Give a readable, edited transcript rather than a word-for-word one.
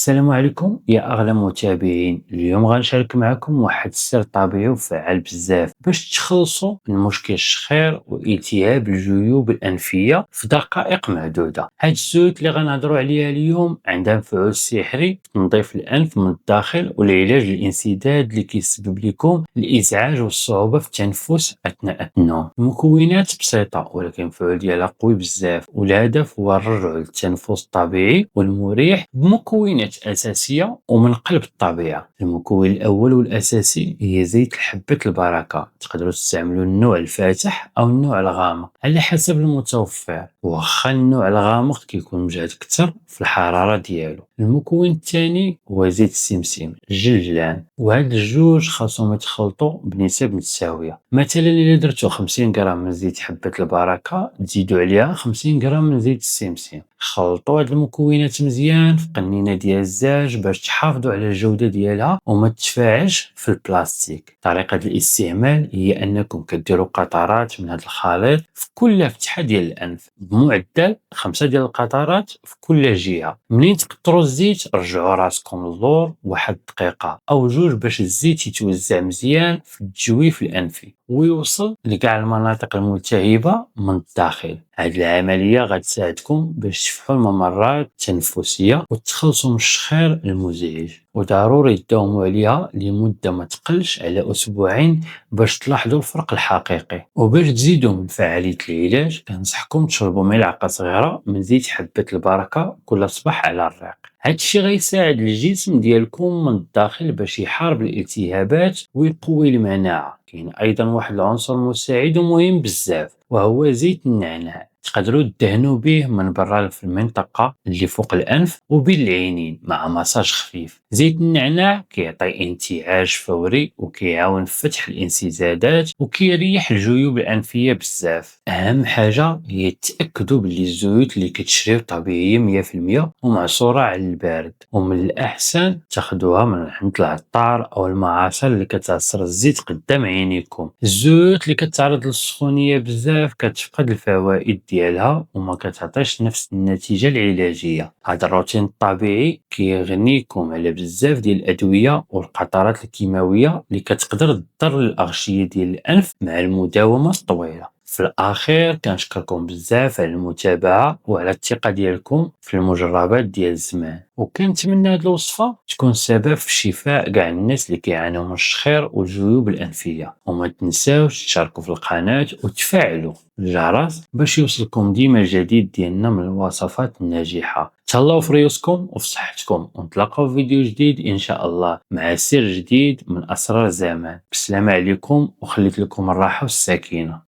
السلام عليكم يا أغلى متابعين. اليوم غنشارك معكم واحد السر طبيعي وفعال بزاف باش تخلصوا من مشكل الشخير والتهاب الجيوب الأنفية في دقائق معدودة. هاد الزيوت اللي غنهضروا عليها اليوم عندها مفعول سحري في تنظيف الأنف من الداخل والعلاج للانسداد اللي كيسبب لكم الإزعاج والصعوبة في التنفس أثناء النوم. المكونات بسيطة ولكن المفعول ديالها قوي بزاف، والهدف هو الرجوع للتنفس الطبيعي والمريح بمكونات أساسية ومن قلب الطبيعة. المكون الأول والأساسي هي زيت حبة البركة. تقدروا تستعملوا النوع الفاتح أو النوع الغامق على حسب المتوفر، واخا النوع الغامق كيكون مجهد أكثر في الحرارة ديالو. المكون الثاني هو زيت السمسم الجلجلان، وهاد الجوج خاصهم يتخلطوا بنسب متساوية. مثلا إلا درتو 50 غرام من زيت حبة البركة تزيدوا عليها 50 غرام من زيت السمسم. خلطوا هاد المكونات مزيان في قنينة ديال الزاج باش تحافظوا على الجودة ديالها وما تتفاعلش في البلاستيك. طريقة الاستعمال هي أنكم كديروا قطرات من هاد الخليط في كل فتحة ديال الأنف بمعدل 5 ديال القطرات في كل جهة. منين تكثروا الزيت رجعوا راسكم للور واحد دقيقة أو جوج باش الزيت يتوزع مزيان في التجويف الأنفي ويوصل لكاع المناطق الملتهبة من الداخل. هاد العملية غتساعدكم باش تفتحوا الممرات التنفسية وتخلصوا من الشخير المزعج، وضروري تداوموا عليها لمدة ما تقلش على أسبوعين باش تلاحظوا الفرق الحقيقي. وباش تزيدوا من فعالية العلاج كنصحكم تشربوا ملعقة صغيرة من زيت حبة البركة كل صباح على الريق. هاد الشي غيساعد الجسم ديالكم من الداخل باش يحارب الالتهابات ويقوي المناعة. كاين ايضا واحد العنصر مساعد ومهم بزاف وهو زيت النعناع. تقدروا تدهنوا به من برا في المنطقة اللي فوق الأنف وبين العينين مع مساج خفيف. زيت النعناع كيعطي انتعاش فوري وكيعاون في فتح الانسدادات وكيريح الجيوب الأنفية بزاف. أهم حاجة هي تأكدوا باللي الزيوت اللي كتشريو طبيعية 100% ومعصورة على البارد، ومن الأحسن تاخدوها من عند العطار أو المعاصر اللي كتعصر الزيت قدام عينيكم. الزيوت اللي كتعرض للسخونية بزاف كتفقد الفوائد ديالها وما كتعطيش نفس النتيجة العلاجية. هذا الروتين الطبيعي كيغنيكم على بزاف ديال الأدوية والقطرات الكيماوية اللي كتقدر تضر الأغشية ديال الأنف مع المداومة الطويلة. في الأخير كنشكركم بزاف على المتابعة وعلى الثقة ديالكم في المجربات ديال الزمان، وكنتمنى هاد الوصفة تكون سبب في شفاء كاع الناس اللي كيعانيو من الشخير والجيوب الأنفية. وما تنساوش تشاركوا في القناة وتفعلوا الجرس باش يوصلكم ديما الجديد ديالنا من الوصفات الناجحة. تهلاو في ريوسكم وفي صحتكم، ونتلاقاو في فيديو جديد إن شاء الله مع سر جديد من أسرار زمان. بسلام عليكم وخليت لكم الراحة والسكينة.